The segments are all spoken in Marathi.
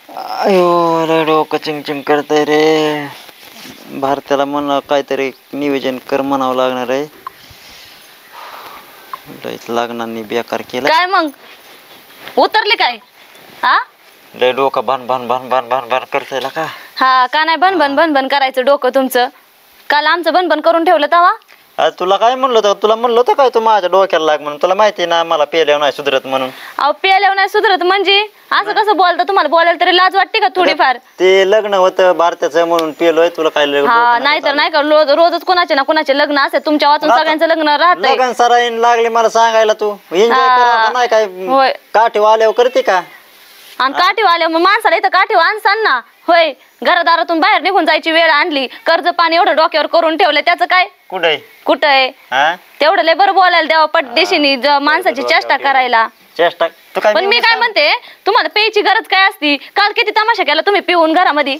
अयो लय डोकं चिंग करतंय रे. भारताला म्हणा काहीतरी नियोजन कर म्हणावं लागणार आहे. लयच लग्नांनी बेकार केलं. काय मग उतरली काय? हा लय डोकं भन करतंय का? हा का नाही भन करायचं डोकं तुमचं. काल आमचं भन करून ठेवलं तवा. तुला काय म्हणलं होतं? तुला म्हणलं होतं काय तू माझ्या डोक्याला लाग म्हणून? तुला माहिती ना मला पेल्यावर नाही सुधरत म्हणून. अहो पेल्यावर नाही सुधरत म्हणजे असं कसं बोलता? तुम्हाला बोलायला तरी लाज वाटते का थोडीफार? ते लग्न होतं भारताचं म्हणून पेलोय. तुला काय हा नाही तर नाही का रोजच कोणाचे ना कोणाचे लग्न असते तुमच्या वाचून सगळ्यांचं लग्न राहतंय. लग्न सराईन लागले मला सांगायला. तू एन्जॉय करा नाही काय काठी आल्यावर करते का? आणि काठीव आल्या मग माणसाला इथं काठीव आणसान ना. होय घरादारातून बाहेर निघून जायची वेळ आणली. कर्ज पाणी एवढं डोक्यावर करून ठेवलं त्याचं काय? कुठं आहे तेवढं लय बरं बोलायला द्यावं पटदेशीनी माणसाची चेष्टा करायला. चेष्टा पण मी काय म्हणते तुम्हाला प्यायची गरज काय असती? काल किती तमाशा केला तुम्ही पिऊन घरामध्ये.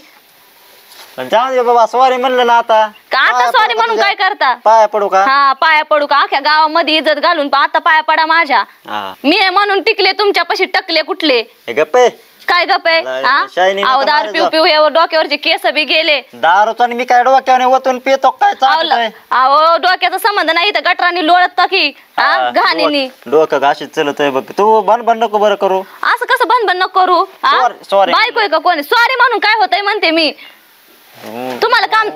जाऊ दे बाबा सॉरी म्हणलं ना आता. का आता सॉरी म्हणून काय करता? पाया पडू का? हा पाया पडू का? अख्ख्या गावामध्ये इज्जत घालून आता पाया पडा माझ्या. मी म्हणून टिकले तुमच्यापाशी टकले कुठले? गप्पे काय गप आहे? अहो दारू पिऊ पिऊ हे डोक्यावरचे केस बी गेले. दारूचा मी काय डोक्याने ओतून पितो काय? अहो डोक्याचा संबंध नाही तर गटरांनी लोळत की घाणीनी डोकं घाशीत चलतोय बघ. तू बन नको बरं करू. असं कसं बन नको करू? बायको आहे का कोणी? सॉरी म्हणून काय होतंय म्हणते मी. तुम्हाला काम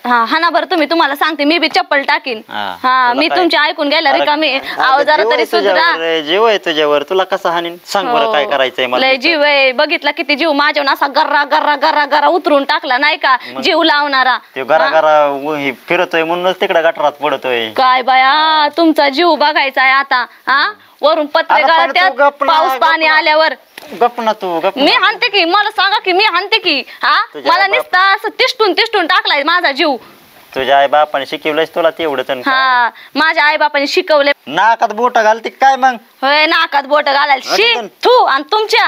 हा ना बरं तुम्हाला सांगते मी बी चप्पल टाकीन. हा मी तुमचे ऐकून गेला रे का मी. आहो जरा तरी सुधरा. जीव आहे तुझ्यावर. तुला कसं हानीन सांग बरं काय करायचंय मला. लय जीव आहे. बघितला किती जीव माझ्यावर असा गर्रा उतरून टाकला नाही का जीव लावणारा. ते गरा फिरतोय म्हणूनच तिकडे गटारात पडतोय. काय बाया तुमचा जीव बघायचा आहे आता. हा वरून पत्रे गळत्यात पाऊस पाणी आल्यावर. गप ना तू गप. मी हानते की मला सांगा की मी हानते की. हा मला नुसता असं तिष्टून टाकलाय माझा जीव. तुझ्या आई बापाने शिकवलंयस तुला तेवढं? हा माझ्या आई बापाने शिकवले. नाकात बोट घालते काय मग? होय नाकात बोट घालायला शी तू आणि तुमच्या.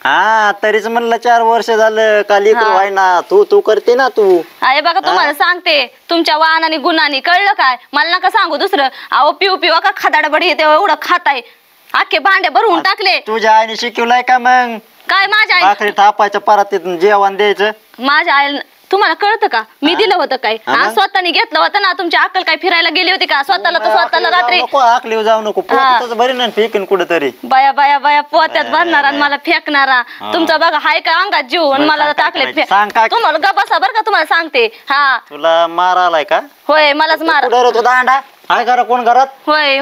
हा तरीच म्हणलं 4 वर्ष झालं का लेकरू आहे ना. तू करते ना तू. अरे बघा तुम्हाला सांगते तुमच्या वाहनाने गुणाने कळलं काय? मला नका सांगू दुसरं. अहो पिऊ का खदाडबडी येते एवढं खाताय. अख्खे भांडे भरवून टाकले. तुझ्या आईने शिकवलंय का मग? काय माझ्या आई? भाकरी थापायचं परत जेवण द्यायचं. माझ्या आई तुम्हाला कळतं का? मी दिलं होतं काय? स्वतःने घेतलं होतं ना. तुमची अक्कल काय फिरायला गेली होती का? स्वतःला रात्री आकली जाऊ नको भरीन फेकन कुठेतरी. बाया पोत्यात भरणारा आणि मला फेकणारा. तुमचा बघा हाय का अंगात जीव आणि मला टाकले. तुम्हाला गा बसा बरं का तुम्हाला सांगते. हा तुला मार आलाय का? होय मलाच मार. दांडा हाय करा कोण घरात? होय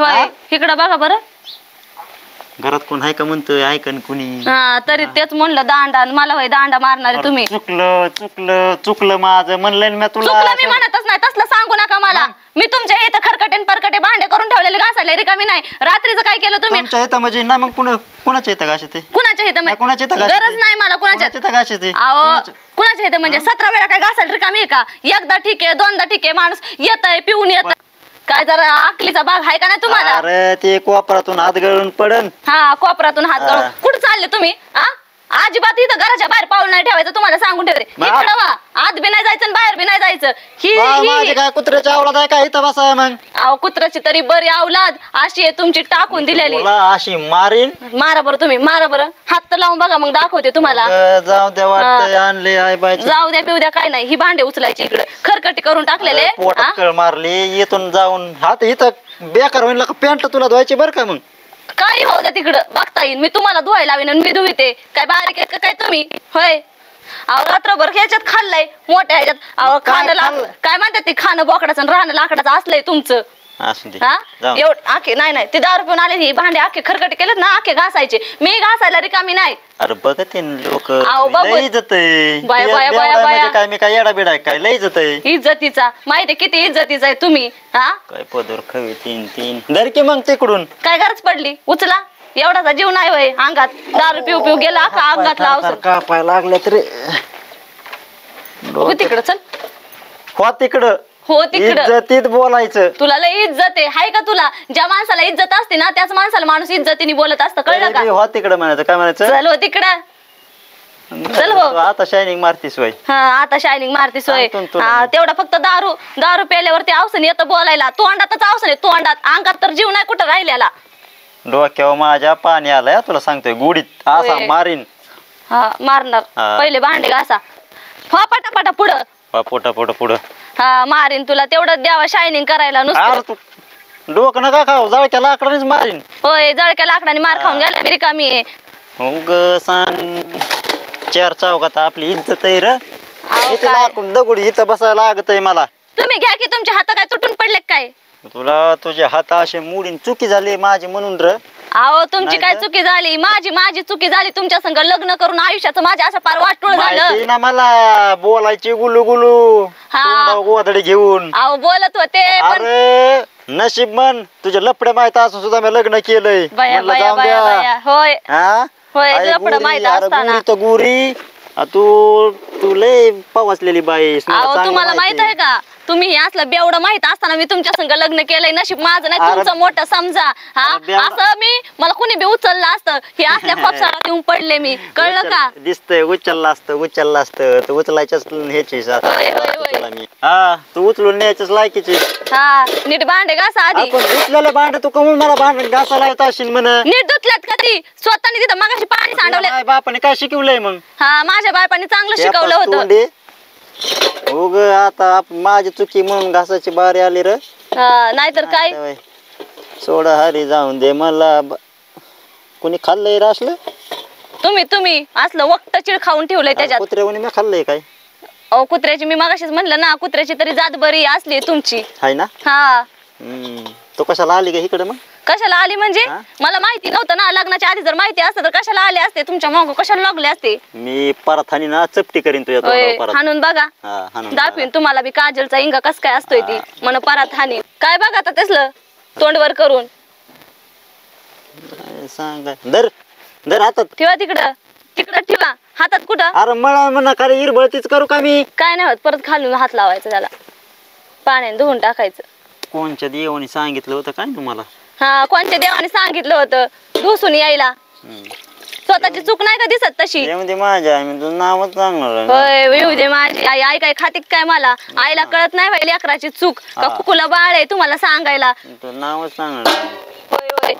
इकडं बघा बरं. घरात कोण आहे का म्हणतोय? ऐकन कुणी? हा तरी तेच म्हणलं दांडा मला होय दांडा मारणारे तुम्ही. चुकलं माझं म्हणलं मी तुला. मी म्हणतच नाही तसलं सांगू नका मला. मी तुमच्या इथं खरकटे परकटे भांडे करून ठेवलेले घासायला रिकामी नाही. रात्रीचं काय केलं तुम्ही? तुमच्या इथं म्हणजे ना मग कुणाच्या इथं घासते? कुणाच्या इथं गरज नाही मला कुणाच्या घासते. अहो कुणाच्या इथं म्हणजे 17 वेळा काय घासायला रिकामी आहे का? एकदा ठीक आहे दोनदा ठीक आहे माणूस येतय पिऊन येत. काय जरा अकलीचा भाग आहे का नाही तुम्हाला? अरे ते कोपरातून हात गळून पडन. हा कोपरातून हात गळून. कुठं चालले तुम्ही? अजिबात इथं घराच्या बाहेर पाऊल नाही ठेवायचं तुम्हाला सांगून ठेवते. इकडं वा आत बी नाही जायचं बाहेर बी नाही जायचं. ही काय कुत्र्याची अवलाद आहे का इथं बसाय मग? अहो कुत्र्याची तरी बरी अवलाद अशी आहे तुमची टाकून दिलेली. अशी मारीन. मारा बरं तुम्ही मारा बरं. हात तर लावून बघा मग दाखवते तुम्हाला. जाऊ द्या वाटतंय आणले आई बाई. जाऊ द्या पिऊ द्या काय नाही. ही भांडे उचलायची इकडे खरकटी करून टाकलेले. पोटात कळ मारली येतून जाऊन हात इथं बेकार होईल का? पॅन्ट तुला धुवायची बरं का मग? काही होऊ द्या तिकडं बघता येईल. मी तुम्हाला धुवायला लावीन आणि मी धुविते. काय बारीक आहेत का काय तुम्ही? होय अहो रात्रभर ह्याच्यात खाल्लंय मोठ्या ह्याच्यात. अहो खाणं काय म्हणतात ते खाणं बोकडाचं आणि राहणं लाकडाचं असलंय तुमचं. एवढं आखे नाही ते दारू पिऊन आले ही भांडे आखे खरकटे केलेत ना आखे घासायचे. मी घासायला रिकामी नाही. अरे बघते लोक लय मी काय येडा बिडा काय लय इज्जत आहे. इज्जतीचा माहिती किती इज्जतीचा आहे तुम्ही. काय पदर खवी 3 धरकी मग तिकडून काय गरज पडली उचला. एवढाचा जीव नाही होय अंगात. दारू पिऊ गेला का अंगात लावस कापाय लागले तरी. तिकडं चल हो तिकडं. हो तिकडं इज्जतीत बोलायचं. तुला लय इज्जत आहे हाय का तुला? ज्या माणसाला इज्जत असते ना त्याच माणसाला माणूस इज्जतीने बोलत असतं कळलं का? हो तिकडं म्हणायचं काय म्हणायचं? चल हो तिकडं चल हो. आता शायनिंग मारतीस होय? हा आता शायनिंग मारतीस होय. तेवढा फक्त दारू प्यायल्यावरती औषध येतं बोलायला. तोंडातच औषध आहे तोंडात. अंगात तर जीव नाही कुठं राहिलेला. डोक्यावर माझ्या पाणी आलंय तुला सांगतोय गुडीत असा मारीन. हा मारणार. हा. पहिले भांडे घासा. हो पटापटा पुढं. पुढं हा मारीन तुला तेवढं द्यावा शायनिंग करायला नुसतं. अरे तू डोकं नका खाऊ जळक्या लाकडानेच मारीन. होय जळक्या लाकडाने मार खाऊन गेला मी रिकामी आहे. उग सांग 4 चौकात आपली इज्जत आहे र. अहो, इथे काय? लाकूड दगड इथं बसायला लागत आहे मला. तुम्ही घ्या की तुमचे हात काय तुटून पडले काय? तुला तुझे हात असे मोडीन चुकी झाली माझी म्हणून र. अहो तुमची नाही काय तर? चुकी झाली माझी चुकी झाली तुमच्या संग लग्न करून आयुष्याचं माझ्या असं पार वाटोळ माहिती झालं. ना मला बोलायची गुलू गुलू हा. गोधडी घेऊन. अहो बोलत होते पण अरे नशीब म्हण तुझे लपडे माहित असून सुद्धा मी लग्न केलंय. बया म्हणलं बया जाऊन बया द्या. बया होय हा? होय आई लफडं गुरी, माहित अरे असताना. गुरी तर गुरी तू लय पवासलेली बाई मला अहो चांगलं तुम्हाला माहित आहे का तुम्ही हे असलं बेवढं माहित असताना मी तुमच्या संग लग्न केलंय नशीब माझं नाही अरे, तुमचं मोठं समजा. हा अरे बेवडं. असं मी मला कुणी बी उचललं असतं हे असल्या खोपसारात येऊन पडले मी कळलं का? दिसतंय उचललं असतं तर उचलायच्याच ह्याची होय, होय. तुला मी हा तू उचलून न्यायच्याच लायकीची. हा नीट भांडे घासा आधी. आपण धुतलेले भांड तू कमून मला भांड घासायला येत असेल म्हण. नीट धुतल्यात का ती स्वतःने तिथं मगाशी पाणी सांडवलं. बापाने काय शिकवलंय मग? हा माझ्या बायपाने चांगलं शिकवलं होतं. उग आता माझी चुकी म्हणून घासाची बारी आली र. नाहीतर काय सोडा हरी जाऊन दे मला कोणी खाल्लंय र असलं? तुम्ही असलं वक्त चिड खाऊन ठेवलंय त्याच्यात. कुत्र्याने मी खाल्लंय काय? अहो कुत्र्याची मी मगाशीच म्हणलं ना कुत्र्याची तरी जात बरी असली तुमची. हाय ना. हा तो कशाला आली का इकडे मग? कशाला आली म्हणजे हा? मला माहिती नव्हतं ना लग्नाच्या आधी जर माहिती असतं तर कशाला आले असते तुमच्या मागं कशाला लागले असते. मी परत हानी ना चपटी करीन तुझ्या होय, तोंडावर परत. हाणून बघा हा, हाणून दाखवीन तुम्हाला बी काजलचा इंगा कस काय असतोय ती म्हण परत हानी काय बघा आता तसलं तोंडवर करून काय सांगा दर हातात. ठेवा तिकडं ठेवा हातात कुठं. अरे मला म्हणा खरे इरबळतीच करू का मी? काय नाही होत परत खालून हात लावायचं त्याला पाण्याने धुवून टाकायचं. कोणच्या देवाने सांगितलं होतं काय तुम्हाला? हा कोणत्या देवाने सांगितलं होतं ढोसून यायला. स्वतःची चूक नाही का दिसत तशी. त्यामध्ये माझ्या मी तुझं नावच सांगणार आहे. होय येऊ दे माझी आई काय खाती काय मला आईला कळत नाही बाई लेकराची चूक का कुकुला बाळ आहे तुम्हाला सांगायला. तुझं नावच सांगणार आहे. होय होय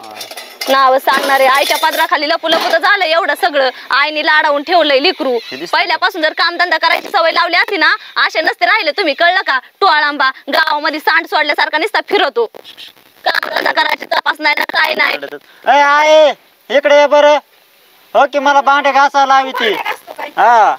नाव सांगणारे आईच्या पदराखाली लपू तर झालं एवढं सगळं आईने लाडावून ठेवलंय लिकरू. पहिल्यापासून जर कामधंदा करायची सवय लावली असती ना असे नसते राहिले तुम्ही कळलं का? टोळांबा गावामध्ये सांड सोडल्यासारखा नुसता फिरवतो कामधंदा करायची तपास नाही ना काय नाही. आहे इकडे बरं हो की मला भांडे घासायला हवी ती. हा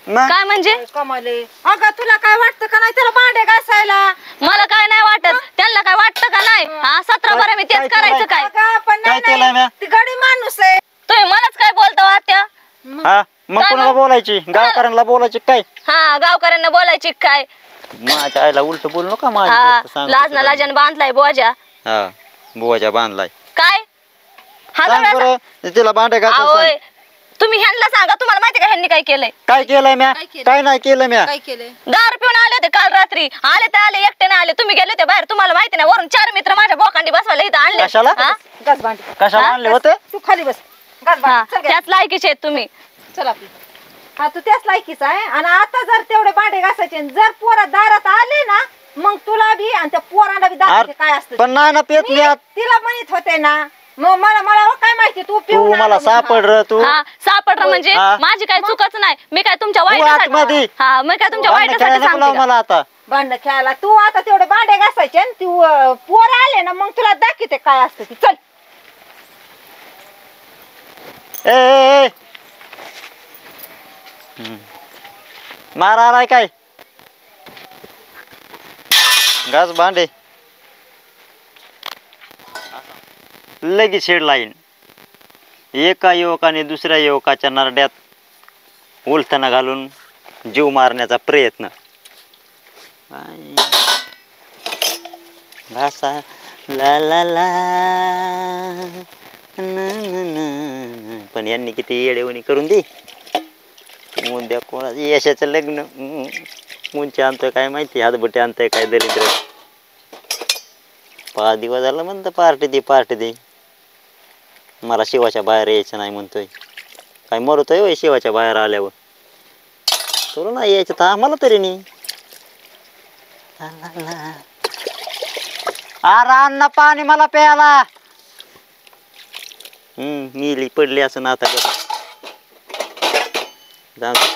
मग काय म्हणजे कमले अगं तुला काय वाटतं का नाही त्याला भांडे घासायला? मला काय नाही वाटत त्यांना काय वाटतं का नाही. हा 17 बरं मी तेच करायचं काय. अगं, पण काय नाही, केलंय नाही. म्या? ती गडी माणूस आहे. तुम्ही मलाच काय बोलता आत्या. हा मग काय कोणाला मग? बोलायची? गावकऱ्यांना बोलायची काय? हा गावकऱ्यांना बोलायची काय. माझ्या आईला उलट बोलू नका हा माझ्या. लाजना लाजन बांधलाय बोजा हा बुवाच्या बांधलाय. काय हा सांग सगळा बरं तिला भांडे घासायला आवय सांग. तुम्ही ह्यांना सांगा तुम्हाला माहिती का ह्यांनी काय केलंय. काय केलंय म्या? काय केलंय? काय नाही केलं म्या. काय केलंय? दारू पिऊन आले होते काल रात्री आले तर आले एकटे नाही आले तुम्ही गेले होते बाहेर तुम्हाला माहिती नाही वरून 4 मित्र माझ्या बोकांडी बसवायला इथं आणले. कशाला? हा? घास भांडे. कशाला हा? आणले होते? तू खाली बस. घास हा, भांडे. चल गे. त्याच लायकीचे आहेत तुम्ही. चल आपली. हा तू त्याच लायकीचा आहे आणि आता जर तेवढे भांडे घासायचे आणि जर पोरा दारात आले ना मग तुला बी आणि त्या पोराला बी दाखवते काय असतं. पण नाही ना पेत मी मी आत. तिला म्हणत होते ना मग मला काय माहिती तू तू पिऊन मला आला म्हणून. सापड र तू. हा सापडलं म्हणजे हा. माझी काय चुकच नाही मी काय तुमच्या आतमध्ये. वाईटासाठी हा मी काय तुमच्या भांडणं वाईटासाठी खेळायला नको लावू सांगते का? मला आता. भांडण खेळायला तू आता तेवढे भांडे घासायचे आणि तू पोर आले ना मग तुला दाखवते काय असतं ती. चल ए मार आलाय काय? घास भांडे लगेच शेड लाईन. एका युवकाने दुसऱ्या युवकाच्या नरड्यात उलथणा घालून जीव मारण्याचा प्रयत्न. घासा ला ला ला पण यांनी किती येडेवणी करून दे. उद्या कोणा यशाचं लग्न उंची आणतोय काय माहिती हातबुटे आणतोय काय दरिद्र. 5 दिवस झालं म्हणतं पार्टी दे मला शिवाच्या बाहेर यायचं नाही म्हणतोय. काय मरतोय होय शिवाच्या बाहेर आल्यावर. तुला नाही यायचं तर आम्हाला तरी नाही. अरे अण्णा पाणी मला प्यायला. मिली पडली असं ना आता. जाऊ दे.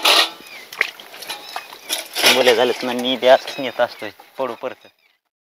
मुले झालेत ना मी बी असंच नेत असतोय पडू परत